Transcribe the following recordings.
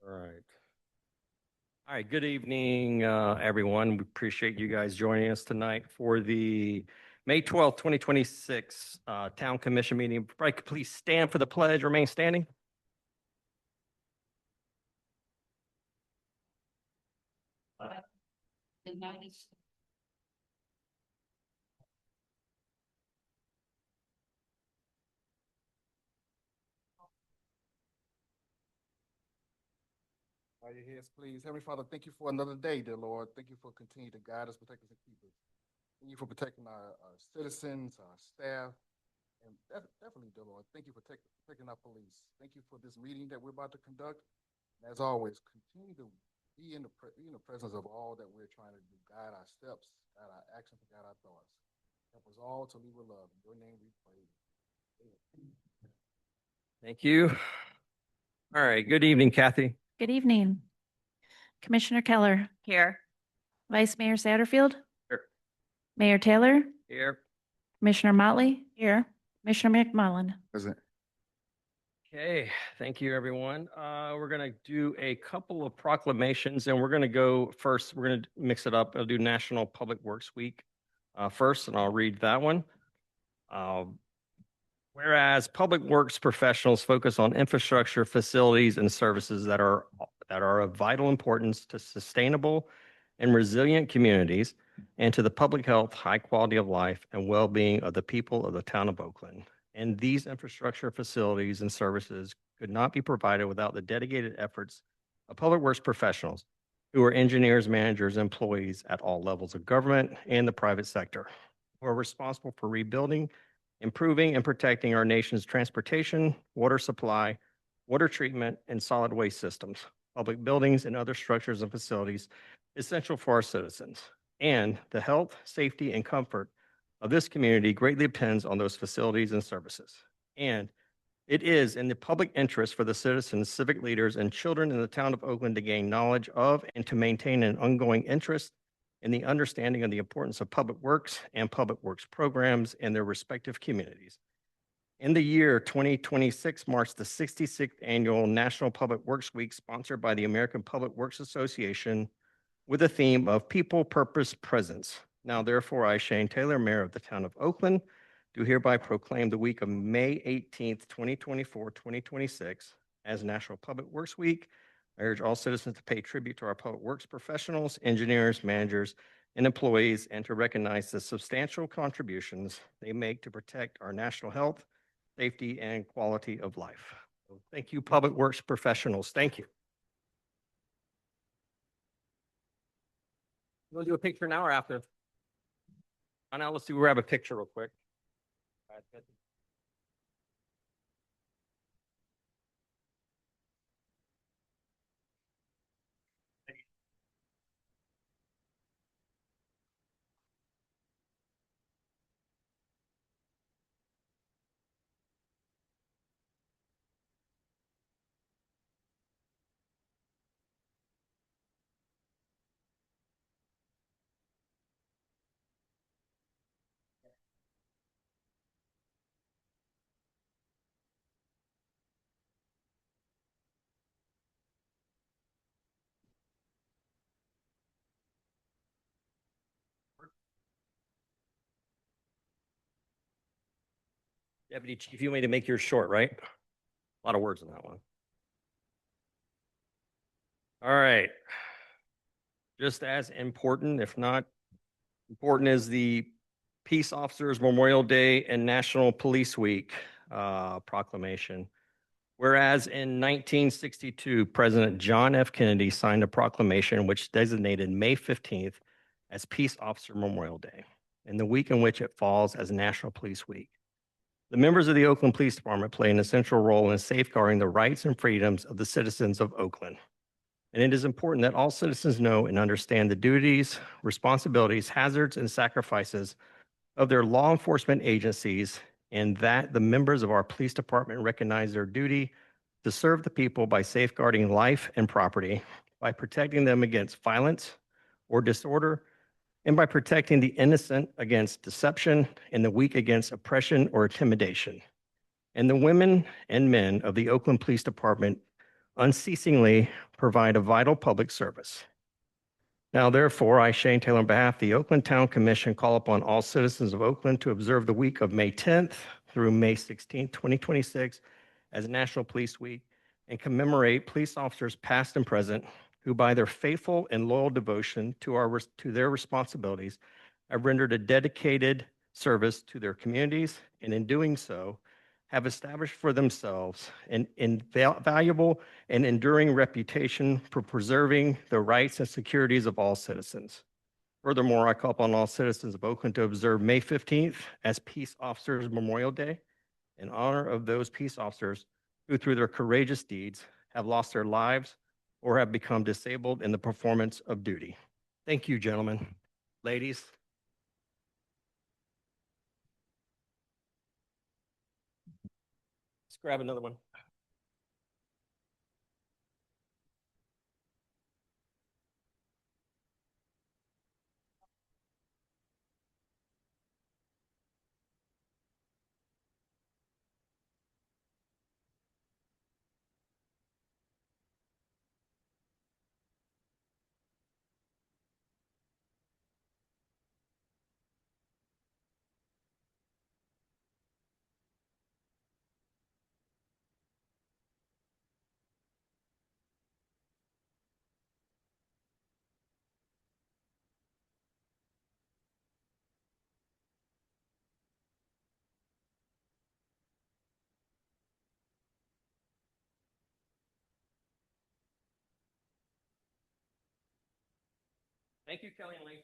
All right. All right. Good evening, everyone. We appreciate you guys joining us tonight for the May 12th, 2026 Town Commission meeting. If I could please stand for the pledge, remain standing. Bow your heads, please. Heavenly Father, thank you for another day, dear Lord. Thank you for continuing to guide us, protect us, and keep us. Thank you for protecting our citizens, our staff, and definitely, dear Lord, thank you for protecting our police. Thank you for this meeting that we're about to conduct. And as always, continue to be in the presence of all that we're trying to do. Guide our steps, guide our actions, and guide our thoughts. Help us all to lead with love. In your name we pray. Amen. Thank you. All right. Good evening, Kathy. Good evening. Commissioner Keller. Here. Vice Mayor Satterfield. Here. Mayor Taylor. Here. Commissioner Motley. Here. Commissioner McMullen. Present. Okay. Thank you, everyone. We're going to do a couple of proclamations, and we're going to go first. We're going to mix it up. I'll do National Public Works Week first, and I'll read that one. Whereas public works professionals focus on infrastructure, facilities, and services that are of vital importance to sustainable and resilient communities and to the public health, high quality of life, and well-being of the people of the town of Oakland. And these infrastructure, facilities, and services could not be provided without the dedicated efforts of public works professionals who are engineers, managers, employees at all levels of government and the private sector, who are responsible for rebuilding, improving and protecting our nation's transportation, water supply, water treatment, and solid waste systems, public buildings, and other structures and facilities essential for our citizens. And the health, safety, and comfort of this community greatly depends on those facilities and services. And it is in the public interest for the citizens, civic leaders, and children in the town of Oakland to gain knowledge of and to maintain an ongoing interest in the understanding of the importance of public works and public works programs in their respective communities. In the year 2026 marks the 66th annual National Public Works Week sponsored by the American Public Works Association with the theme of People, Purpose, Presence. Now, therefore, I, Shane Taylor, Mayor of the town of Oakland, do hereby proclaim the week of May 18th, 2026 as National Public Works Week. I urge all citizens to pay tribute to our public works professionals, engineers, managers, and employees, and to recognize the substantial contributions they make to protect our national health, safety, and quality of life. So thank you, public works professionals. Thank you. You want to do a picture now or after? Now let's grab a picture real quick. Deputy Chief, you made to make yours short, right? A lot of words in that one. All right. Just as important, if not important, is the Peace Officers Memorial Day and National Police Week proclamation. Whereas in 1962, President John F. Kennedy signed a proclamation which designated May 15th as Peace Officer Memorial Day, and the week in which it falls as National Police Week. The members of the Oakland Police Department play an essential role in safeguarding the rights and freedoms of the citizens of Oakland. And it is important that all citizens know and understand the duties, responsibilities, hazards, and sacrifices of their law enforcement agencies, and that the members of our police department recognize their duty to serve the people by safeguarding life and property, by protecting them against violence or disorder, and by protecting the innocent against deception and the weak against oppression or intimidation. And the women and men of the Oakland Police Department unceasingly provide a vital public service. Now, therefore, I, Shane Taylor, on behalf of the Oakland Town Commission, call upon all citizens of Oakland to observe the week of May 10th through May 16th, 2026 as National Police Week and commemorate police officers past and present who by their faithful and loyal devotion to their responsibilities have rendered a dedicated service to their communities, and in doing so, have established for themselves an invaluable and enduring reputation for preserving the rights and securities of all citizens. Furthermore, I call upon all citizens of Oakland to observe May 15th as Peace Officers Memorial Day in honor of those peace officers who, through their courageous deeds, have lost their lives or have become disabled in the performance of duty. Thank you, gentlemen, ladies. Let's grab another one. Thank you, Kelly and Lee.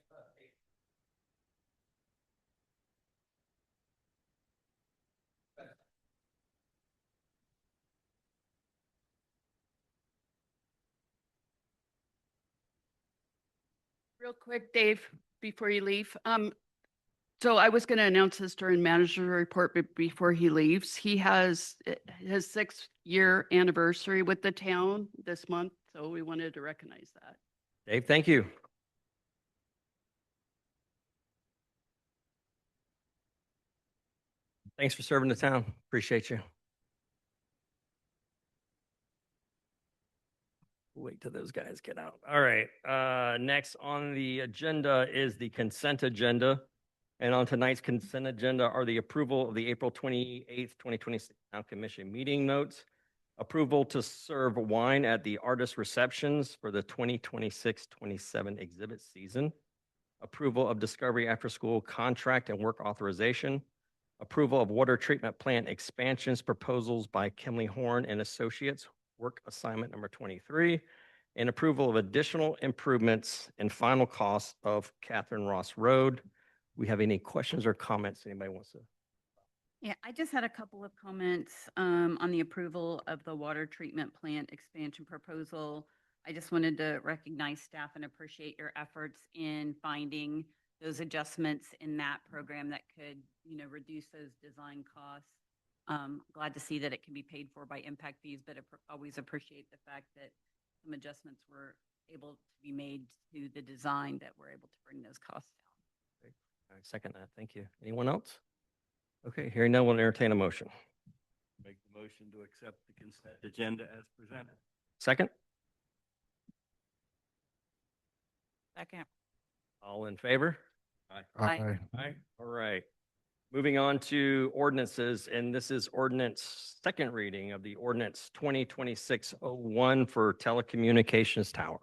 Real quick, Dave, before you leave. So I was going to announce this during manager report, but before he leaves, he has his 6-year anniversary with the town this month. So we wanted to recognize that. Dave, thank you. Thanks for serving the town. Appreciate you. Wait till those guys get out. All right. Next on the agenda is the consent agenda. And on tonight's consent agenda are the approval of the April 28th, 2026 Town Commission meeting notes, approval to serve wine at the artist receptions for the 2026-27 exhibit season, approval of Discovery After School contract and work authorization, approval of water treatment plant expansions proposals by Kimley Horn and Associates, work assignment number 23, and approval of additional improvements and final costs of Catherine Ross Road. We have any questions or comments anybody wants to? Yeah, I just had a couple of comments on the approval of the water treatment plant expansion proposal. I just wanted to recognize staff and appreciate your efforts in finding those adjustments in that program that could, reduce those design costs. Glad to see that it can be paid for by impact fees, but always appreciate the fact that some adjustments were able to be made to the design that we're able to bring those costs down. I second that. Thank you. Anyone else? Okay, hearing none, we'll entertain a motion. Make the motion to accept the consent agenda as presented. Second? Second. All in favor? Aye. Aye. All right. Moving on to ordinances, and this is ordinance second reading of the ordinance 2026-01 for telecommunications tower.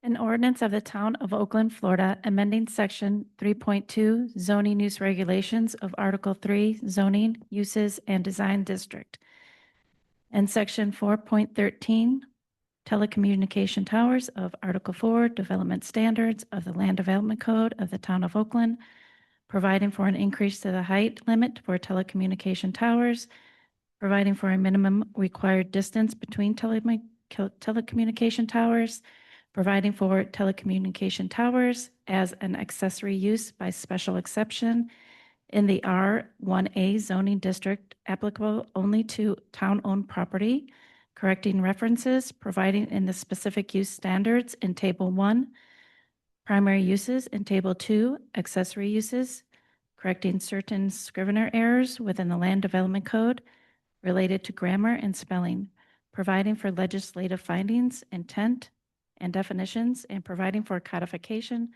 An ordinance of the Town of Oakland, Florida, amending Section 3.2 zoning use regulations of Article 3 zoning uses and design district, and Section 4.13 telecommunication towers of Article 4 development standards of the Land Development Code of the Town of Oakland, providing for an increase to the height limit for telecommunication towers, providing for a minimum required distance between telecommunication towers, providing for telecommunication towers as an accessory use by special exception in the R1A zoning district applicable only to town-owned property, correcting references, providing in the specific use standards in Table 1, primary uses in Table 2, accessory uses, correcting certain scrivener errors within the Land Development Code, related to grammar and spelling, providing for legislative findings, intent, and definitions, and providing for codification,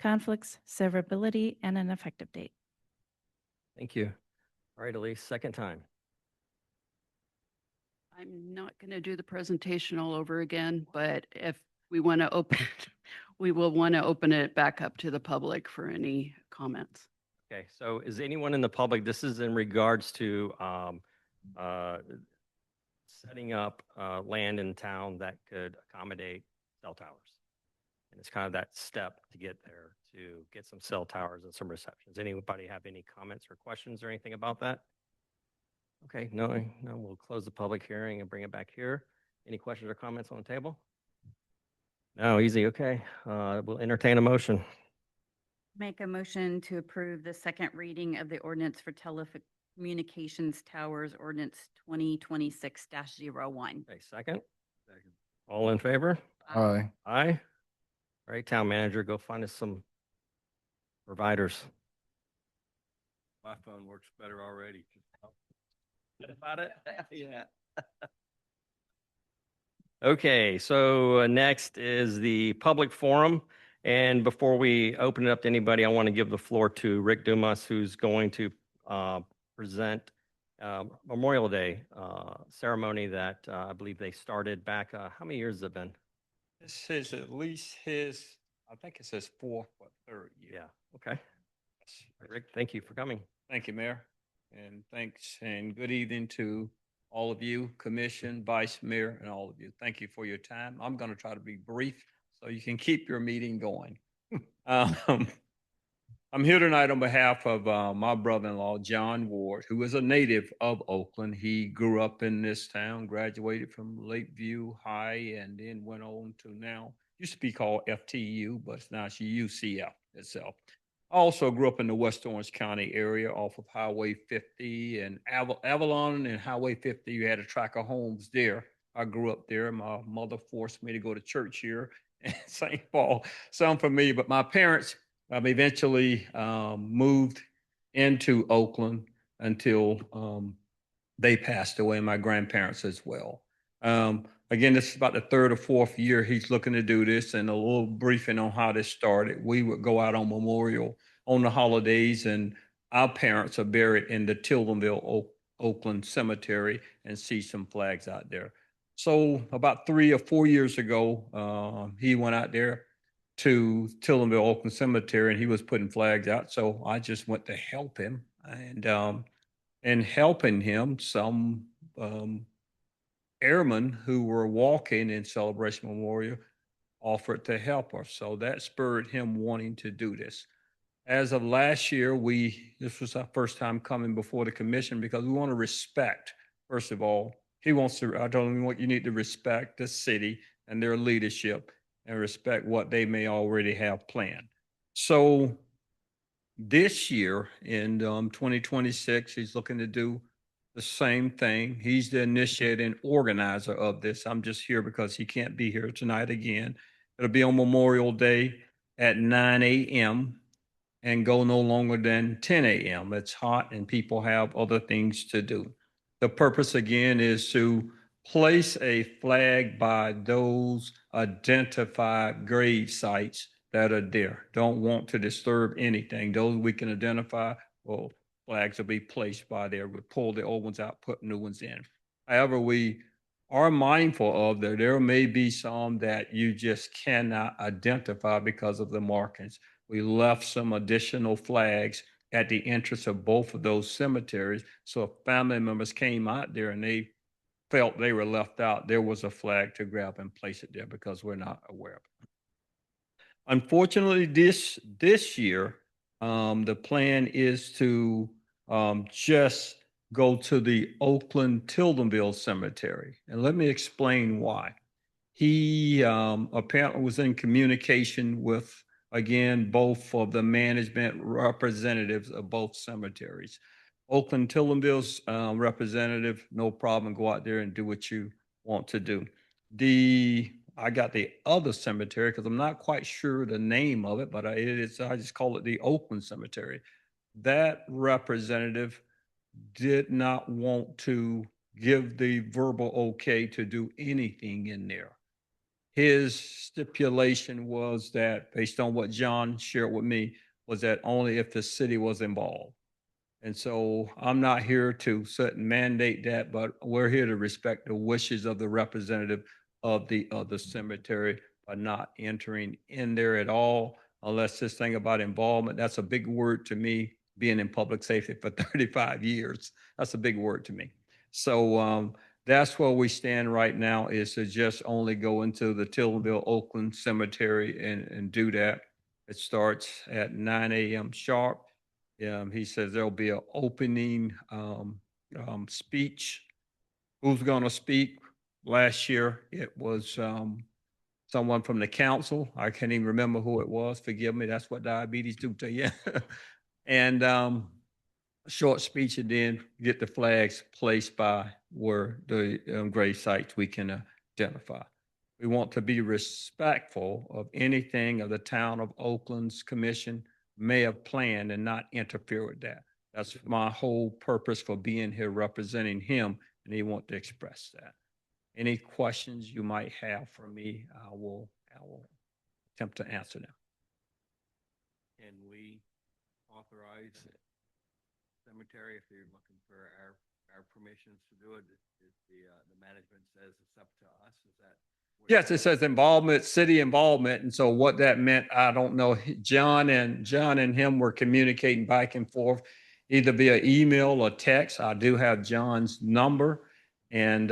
conflicts, severability, and an effective date. Thank you. All right, Elise, second time. I'm not going to do the presentation all over again, but if we want to open, we will want to open it back up to the public for any comments. Okay, so is anyone in the public, this is in regards to setting up land in town that could accommodate cell towers. And it's kind of that step to get there, to get some cell towers and some receptions. Anybody have any comments or questions or anything about that? Okay, no, we'll close the public hearing and bring it back here. Any questions or comments on the table? No, easy, okay. We'll entertain a motion. Make a motion to approve the second reading of the ordinance for telecommunications towers, ordinance 2026-01. Okay, second. All in favor? Aye. Aye. All right, town manager, go find us some providers. My phone works better already. About it? Yeah. Okay, so next is the public forum. And before we open it up to anybody, I want to give the floor to Rick Dumas, who's going to present Memorial Day ceremony that I believe they started back, how many years has it been? This is at least I think it's his fourth or third year. Yeah, okay. Rick, thank you for coming. Thank you, Mayor. And thanks and good evening to all of you, Commission, Vice Mayor, and all of you. Thank you for your time. I'm going to try to be brief so you can keep your meeting going. I'm here tonight on behalf of my brother-in-law, John Ward, who is a native of Oakland. He grew up in this town, graduated from Lakeview High, and then went on to now, used to be called FTU, but now it's UCF itself. I also grew up in the West Orange County area off of Highway 50 and Avalon and Highway 50. You had a tract of homes there. I grew up there. My mother forced me to go to church here in St. Paul. Some for me, but my parents eventually moved into Oakland until they passed away, and my grandparents as well. Again, this is about the third or fourth year he's looking to do this, and a little briefing on how this started. We would go out on Memorial on the holidays, and our parents are buried in the Tildenville, Oakland Cemetery, and see some flags out there. So about 3 or 4 years ago, he went out there to Tildenville, Oakland Cemetery, and he was putting flags out. So I just went to help him, and helping him, some airmen who were walking in Celebration Memorial offered to help us. So that spurred him wanting to do this. As of last year, this was our first time coming before the commission because we want to respect, first of all, I told him what you need to respect the city and their leadership and respect what they may already have planned. So this year in 2026, he's looking to do the same thing. He's the initiating organizer of this. I'm just here because he can't be here tonight again. It'll be on Memorial Day at 9 a.m. and go no longer than 10 a.m. It's hot and people have other things to do. The purpose again is to place a flag by those identified grave sites that are there. Don't want to disturb anything. Those we can identify, well, flags will be placed by there. We pull the old ones out, put new ones in. However, we are mindful of that there may be some that you just cannot identify because of the markings. We left some additional flags at the entrance of both of those cemeteries. So if family members came out there and they felt they were left out, there was a flag to grab and place it there because we're not aware of it. Unfortunately, this year, the plan is to just go to the Oakland Tildenville Cemetery. And let me explain why. He apparently was in communication with, again, both of the management representatives of both cemeteries. Oakland Tildenville's representative, no problem, go out there and do what you want to do. I got the other cemetery because I'm not quite sure the name of it, but I just call it the Oakland Cemetery. That representative did not want to give the verbal okay to do anything in there. His stipulation was that, based on what John shared with me, was that only if the city was involved. And so I'm not here to set and mandate that, but we're here to respect the wishes of the representative of the other cemetery by not entering in there at all, unless this thing about involvement, that's a big word to me, being in public safety for 35 years. That's a big word to me. So that's where we stand right now, is to just only go into the Tildenville Oakland Cemetery and do that. It starts at 9 a.m. sharp. He says there'll be an opening speech. Who's going to speak? Last year, it was someone from the council. I can't even remember who it was. Forgive me. That's what diabetes do to you. And a short speech, and then get the flags placed by where the grave sites we can identify. We want to be respectful of anything of the town of Oakland's commission may have planned and not interfere with that. That's my whole purpose for being here representing him, and he want to express that. Any questions you might have for me, I will attempt to answer them. Can we authorize cemetery if they're looking for our permissions to do it? If the management says it's up to us, is that? Yes, it says involvement, city involvement, and so what that meant, I don't know. John and him were communicating back and forth, either via email or text. I do have John's number, and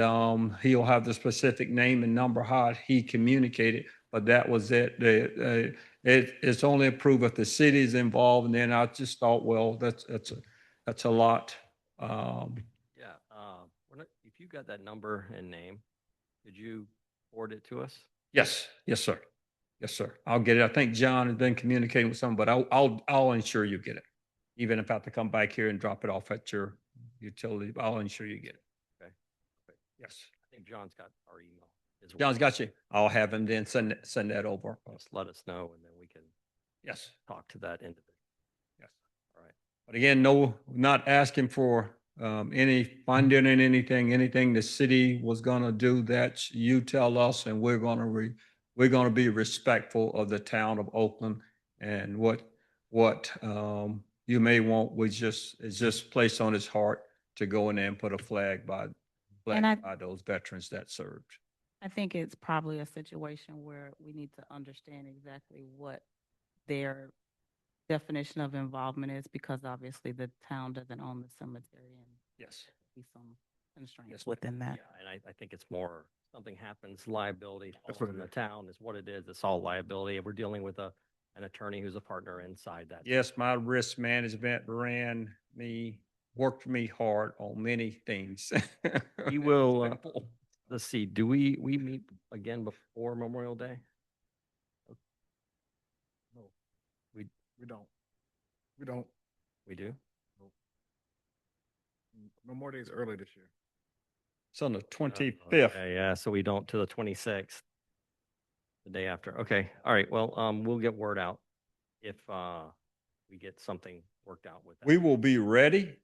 he'll have the specific name and number how he communicated, but that was it. It's only approved if the city is involved, and then I just thought, well, that's a lot. Yeah, if you got that number and name, could you forward it to us? Yes, sir. Yes, sir. I'll get it. I think John has been communicating with someone, but I'll ensure you get it. Even if I have to come back here and drop it off at your utility, I'll ensure you get it. Okay. Yes. I think John's got our email as well. John's got you. I'll have him then send that over. Just let us know, and then we can Yes. talk to that individual. Yes. All right. But again, no, not asking for any funding and anything the city was gonna do, that you tell us, and we're gonna be respectful of the town of Oakland, and what you may want, is just placed on his heart to go in there and put a flag by those veterans that served. I think it's probably a situation where we need to understand exactly what their definition of involvement is, because obviously the town doesn't own the cemetery, and Yes. be some constraints Yes, ma'am. within that. Yeah, and I think it's more, something happens, liability That's falls what in it the is. town is what it is. It's all liability. We're dealing with an attorney who's a partner inside that. Yes, my risk management worked me hard on many things. We will, let's see, do we meet again before Memorial Day? No, we don't. We don't. We do? No more days early this year. It's on the Oh, 25th. Yeah, so we don't to the 26th, the day after. Okay, all right, well, we'll get word out if we get something worked out with that. We will be ready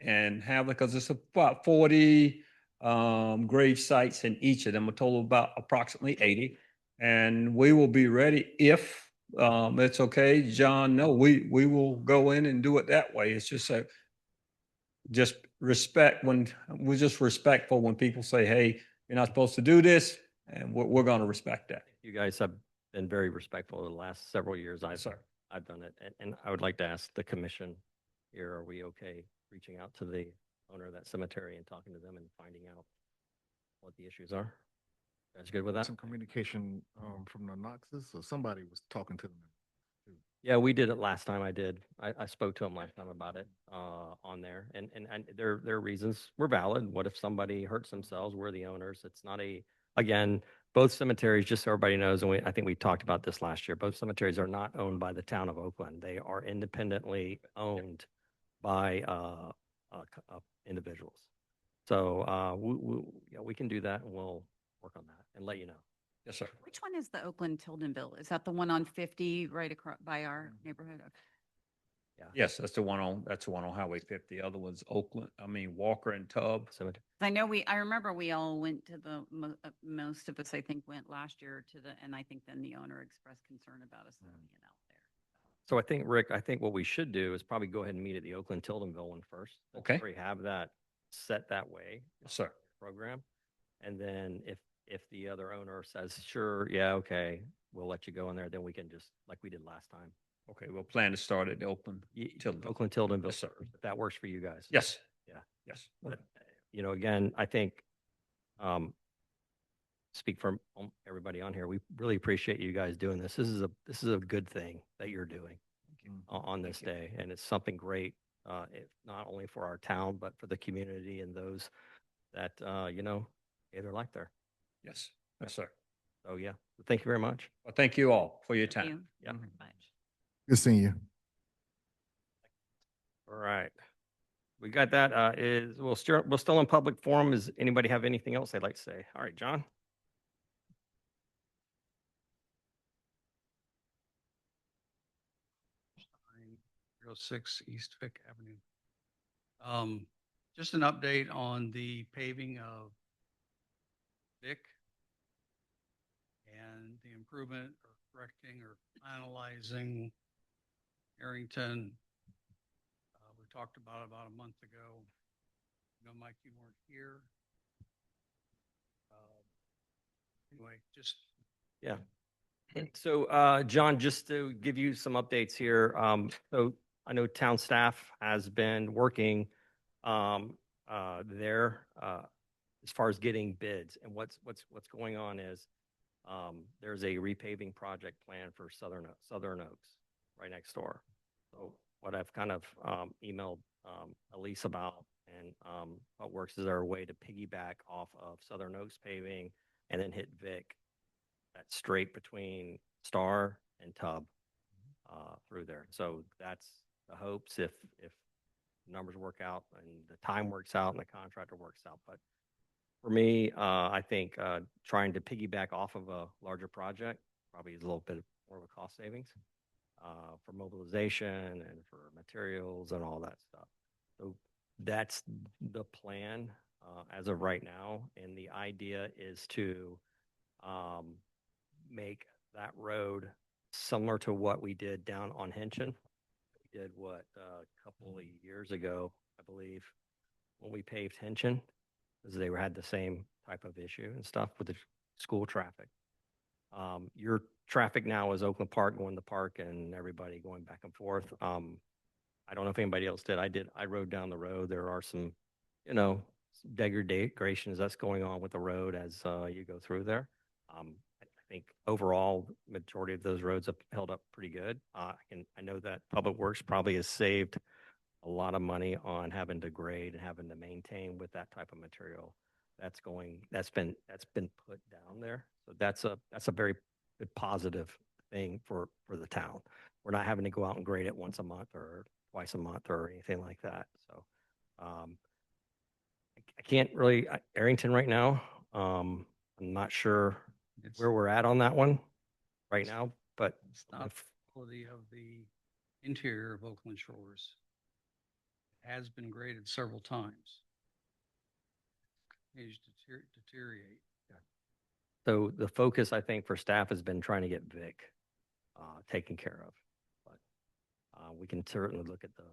and have, because it's about 40 grave sites in each of them, a total of about approximately 80. And we will be ready if it's okay. John, no, we will go in and do it that way. It's just we're just respectful when people say, hey, you're not supposed to do this, and we're going to respect that. You guys have been very respectful in the last several years. Sir. I've done it. And I would like to ask the commission here, are we okay reaching out to the owner of that cemetery and talking to them and finding out what the issues are? You guys good with that? Some communication from the Knoxes, so somebody was talking to them. Yeah, we did it last time. I spoke to them last time about it on there, and their reasons were valid. What if somebody hurts themselves? We're the owners. It's not again, both cemeteries, just so everybody knows, and I think we talked about this last year, both cemeteries are not owned by the town of Oakland. They are independently owned by individuals. So we can do that, and we'll work on that and let you know. Yes, sir. Which one is the Oakland Tildenville? Is that the one on 50 right across by our neighborhood? Okay. Yes, that's the one on Highway 50. The other one's Walker and Tubb. Cemetery. I know I remember we all went to most of us, I think, went last year and I think then the owner expressed concern about us not being out there. So I think, Rick, I think what we should do is probably go ahead and meet at the Oakland Tildenville one first. Let's Okay. already have that set that way. Yes, sir. Program. And then if the other owner says, sure, yeah, okay, we'll let you go in there, then we can just, like we did last time. Okay, we'll plan to start at Oakland. Tildenville. Oakland Tildenville, Yes, sir. if that works for you guys. Yes. Yeah. Yes. But, again, I think, speak for everybody on here, we really appreciate you guys doing this. This is a good thing that you're doing on this day. And it's something great, not only for our town, but for the community and those that, either like there. Yes. Yes, sir. So, yeah, thank you very much. Well, thank you all for your Thank time. you Yeah. very much. Good seeing you. All right. We got that. We're still in public forum. Does anybody have anything else they'd like to say? All right, John? 906 East Vic Avenue. Just an update on the paving of Vic and the improvement or correcting or finalizing Arrington. We talked about it about a month ago. Mike, you weren't here. Anyway, just Yeah. So, John, just to give you some updates here. So I know town staff has been working there as far as getting bids. And what's going on is there's a repaving project plan for Southern Oaks right next door. So what I've kind of emailed Elise about and what works is there a way to piggyback off of Southern Oaks paving and then hit Vic, that straight between Star and Tubb through there. So that's the hopes if numbers work out and the time works out and the contractor works out. But for me, I think trying to piggyback off of a larger project probably is a little bit more of a cost savings for mobilization and for materials and all that stuff. So that's the plan as of right now. And the idea is to make that road similar to what we did down on Hinchin. We did a couple of years ago, I believe, when we paved Hinchin, because they had the same type of issue and stuff with the school traffic. Your traffic now is Oakland Park going to the park and everybody going back and forth. I don't know if anybody else did. I did. I rode down the road. There are some, degradations that's going on with the road as you go through there. I think overall, majority of those roads have held up pretty good. I know that Public Works probably has saved a lot of money on having to grade and having to maintain with that type of material. That's been put down there. So that's a very good positive thing for the town. We're not having to go out and grade it once a month or twice a month or anything like that. So I can't really Arrington right now. I'm not sure it's, where we're at on that one right now, but it's not the quality of the interior of Oakland Shores. It has been graded several times. Continues to deteriorate. so the focus I think for staff has been trying to get Vic taken care of. But we can certainly look at the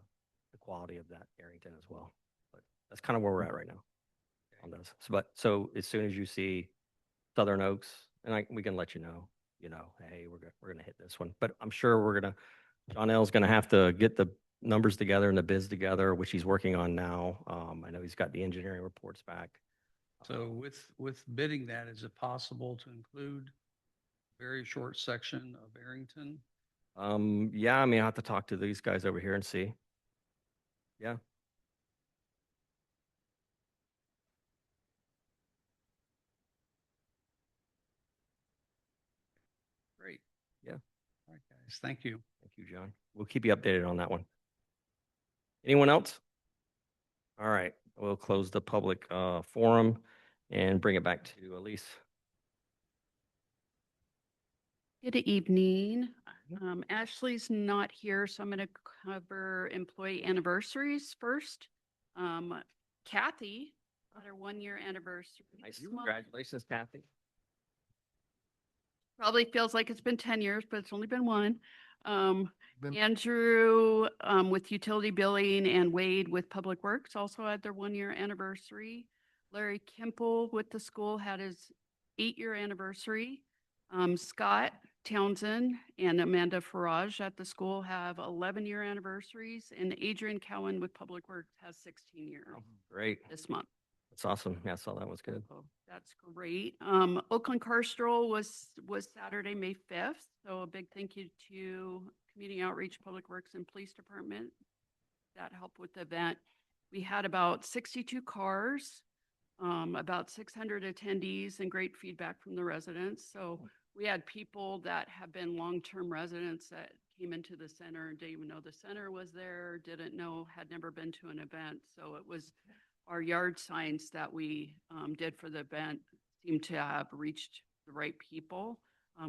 quality of that Arrington as well. But that's kind of where we're at right now on those. So as soon as you see Southern Oaks, and we can let you know, hey, we're gonna hit this one. But I'm sure John L's gonna have to get the numbers together and the bids together, which he's working on now. I know he's got the engineering reports back. So with bidding that, is it possible to include a very short section of Arrington? Yeah, I mean, I have to talk to these guys over here and see. Yeah. Great. Yeah. All right, guys. Thank you. Thank you, John. We'll keep you updated on that one. Anyone else? All right, we'll close the public forum and bring it back to Elise. Good evening. Ashley's not here, so I'm going to cover employee anniversaries first. Kathy had her 1 year anniversary. Nice. this month. Congratulations, Kathy. Probably feels like it's been 10 years, but it's only been one. Been- Andrew with utility billing and Wade with Public Works also had their 1 year anniversary. Larry Kimple with the school had his 8 year anniversary. Scott Townsend and Amanda Farage at the school have 11 year anniversaries, and Adrian Cowan with Public Works has 16 years Great. this month. That's awesome. Yeah, I saw that was good. So that's great. Oakland Car Stroll was Saturday, May 5th. So a big thank you to Community Outreach, Public Works, and Police Department that helped with the event. We had about 62 cars, about 600 attendees, and great feedback from the residents. So we had people that have been long-term residents that came into the center and didn't even know the center was there, didn't know, had never been to an event. So it was our yard signs that we did for the event seemed to have reached the right people.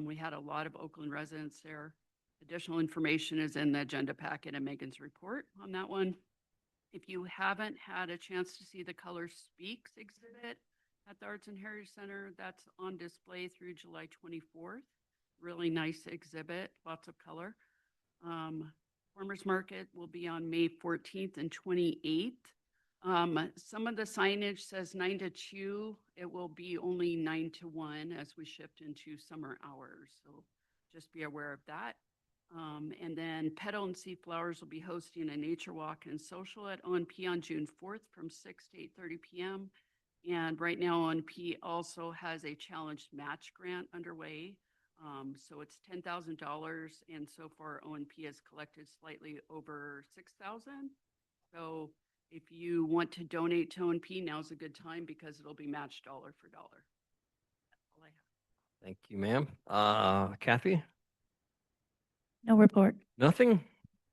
We had a lot of Oakland residents there. Additional information is in the agenda packet and Megan's report on that one. If you haven't had a chance to see the Color Speaks exhibit at the Arts and Heritage Center, that's on display through July 24th. Really nice exhibit, lots of color. Farmers Market will be on May 14th and 28th. Some of the signage says 9 to 2. It will be only 9 to 1 as we shift into summer hours. So just be aware of that. And then Petal and Sea Flowers will be hosting a nature walk and social at ONP on June 4th from 6 to 8:30 p.m. And right now ONP also has a challenged match grant underway. So it's $10,000, and so far ONP has collected slightly over $6,000. So if you want to donate to ONP, now's a good time because it'll be matched dollar for dollar. That's all I have. Thank you, ma'am. Kathy? No report. Nothing?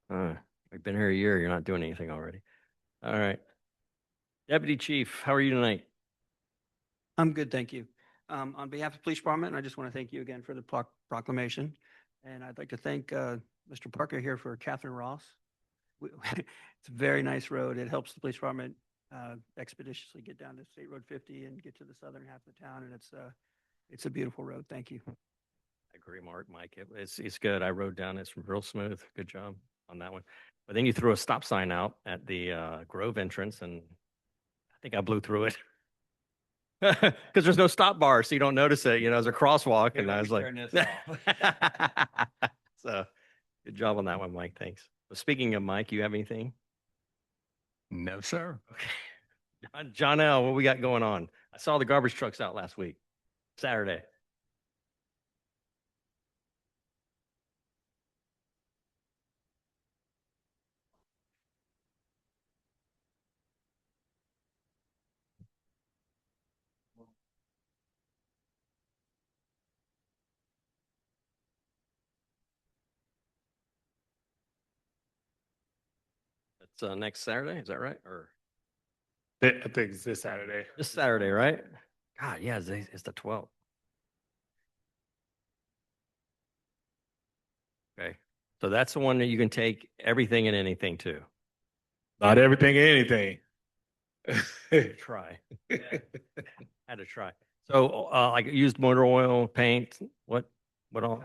I've been here a year. You're not doing anything already. All right. Deputy Chief, how are you tonight? I'm good, thank you. On behalf of the Police Department, I just want to thank you again for the proclamation. And I'd like to thank Mr. Parker here for Catherine Ross. It's a very nice road. It helps the Police Department expeditiously get down to State Road 50 and get to the southern half of the town. And it's a beautiful road. Thank you. I agree, Mike. It's good. I rode down. It's real smooth. Good job on that one. But then you threw a stop sign out at the Grove entrance, and I think I blew through it. Because there's no stop bar, so you don't notice it, as a crosswalk. And I was like, Turn this off. so good job on that one, Mike. Thanks. Well, speaking of Mike, you have anything? No, sir. Okay. John L., what we got going on? I saw the garbage trucks out last week, Saturday. That's next Saturday, is that right? Or I think it's this Saturday. this Saturday, right? God, yeah, it's the 12th. Okay, so that's the one that you can take everything and anything to. Not everything, anything. Try. Had to try. So, like used motor oil, paint, what all?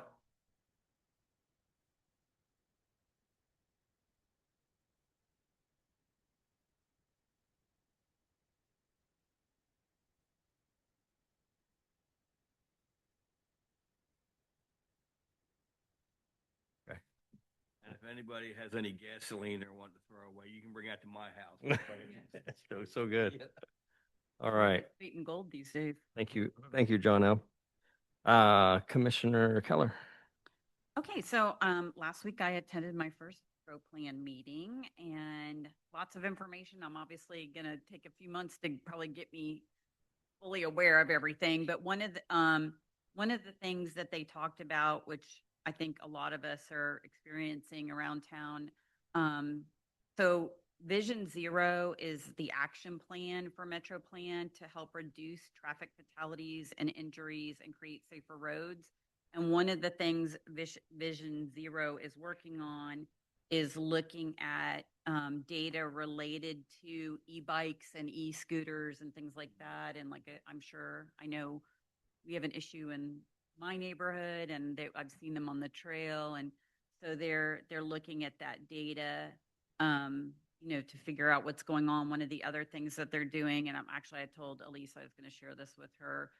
Okay. And if anybody has any gasoline they want to throw away, you can bring that to my house. So good. All right. Weight in gold these days. Thank you. Thank you, John L. Commissioner Keller. Okay, so last week I attended my first Pro Plan meeting and lots of information. I'm obviously going to take a few months to probably get me fully aware of everything. But one of the things that they talked about, which I think a lot of us are experiencing around town. So Vision Zero is the action plan for Metro Plan to help reduce traffic fatalities and injuries and create safer roads. And one of the things Vision Zero is working on is looking at data related to e-bikes and e-scooters and things like that. And I'm sure, I know we have an issue in my neighborhood, and I've seen them on the trail. And so they're looking at that data, to figure out what's going on. One of the other things that they're doing, and I told Elise I was going to share this with her,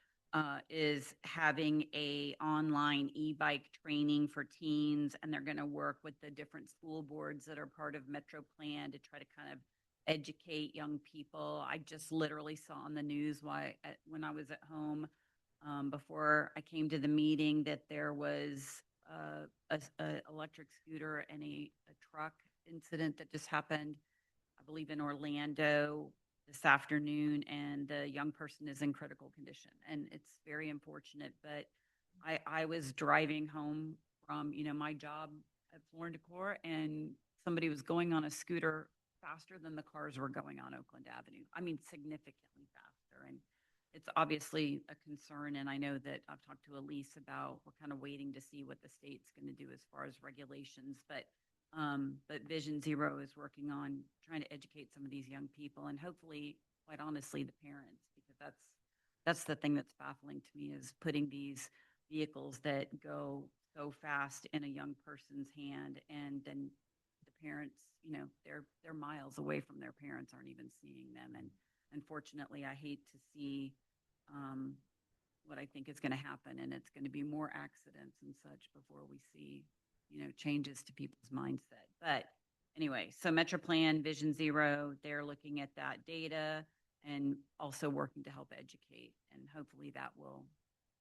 is having a online e-bike training for teens, and they're going to work with the different school boards that are part of Metro Plan to try to kind of educate young people. I just literally saw on the news when I was at home before I came to the meeting that there was a electric scooter and a truck incident that just happened, I believe in Orlando this afternoon, and the young person is in critical condition. And it's very unfortunate, but I was driving home from, my job at Floor & Decor, and somebody was going on a scooter faster than the cars were going on Oakland Avenue. I mean, significantly faster. And it's obviously a concern. And I know that I've talked to Elise about, we're kind of waiting to see what the state's going to do as far as regulations, but Vision Zero is working on trying to educate some of these young people, and hopefully, quite honestly, the parents, because that's the thing that's baffling to me, is putting these vehicles that go so fast in a young person's hand, and then the parents, they're miles away from their parents, aren't even seeing them. And unfortunately, I hate to see what I think is going to happen, and it's going to be more accidents and such before we see changes to people's mindset. But anyway, so Metro Plan, Vision Zero, they're looking at that data and also working to help educate, and hopefully that will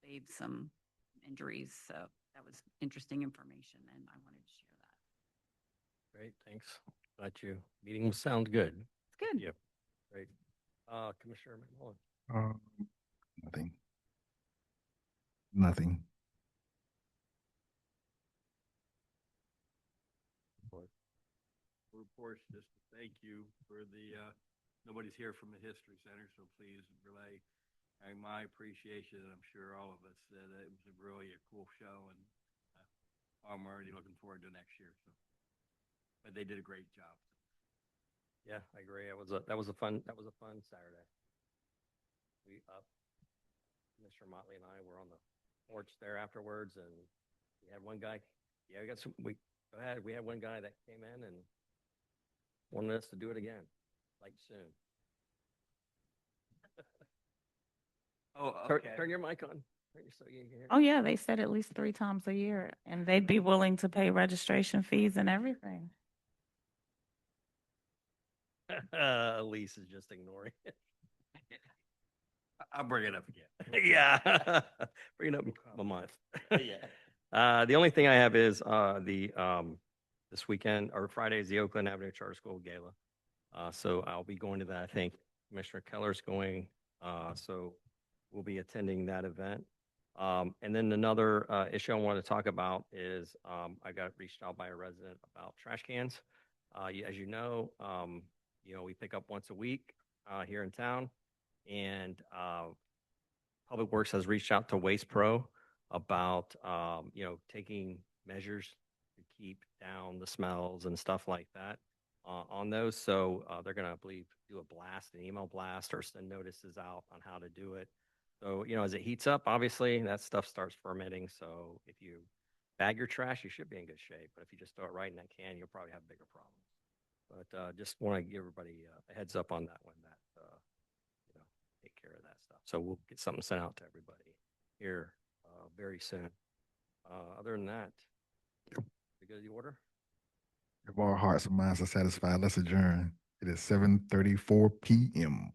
save some injuries. So that was interesting information, and I wanted to share that. Great, thanks. Glad you, meeting sound good. It's good. Yeah, great. Commissioner McMullen. Nothing. Nothing. Reports, just to thank you for nobody's here from the History Center, so please relay my appreciation, and I'm sure all of us, that it was really a cool show, and I'm already looking forward to next year. So, but they did a great job. Yeah, I agree. That was a fun Saturday. Mr. Motley and I were on the porch there afterwards, and we had one guy. Yeah, go ahead. We had one guy that came in and wanted us to do it again, like soon. Oh, Turn your mic on. So you can hear. Oh, yeah, they said at least 3 times a year, and they'd be willing to pay registration fees and everything. Elise is just ignoring it. I'll bring it up again. Yeah, bring it up in a month. Yeah. The only thing I have is this weekend or Friday is the Oakland Avenue Charter School Gala. So I'll be going to that. I think Commissioner Keller's going. So we'll be attending that event. And then another issue I want to talk about is I got reached out by a resident about trash cans. As you know, we pick up once a week here in town, and Public Works has reached out to Waste Pro about taking measures to keep down the smells and stuff like that on those. So they're going to, I believe, do an email blast, or send notices out on how to do it. So, as it heats up, obviously that stuff starts fermenting. So if you bag your trash, you should be in good shape. But if you just throw it right in that can, you'll probably have bigger problems. But just want to give everybody a heads up on that one, that, take care of that stuff. So we'll get something sent out to everybody here very soon. Other than that, we go to the order. If our hearts and minds are satisfied, let's adjourn. It is 7:34 p.m.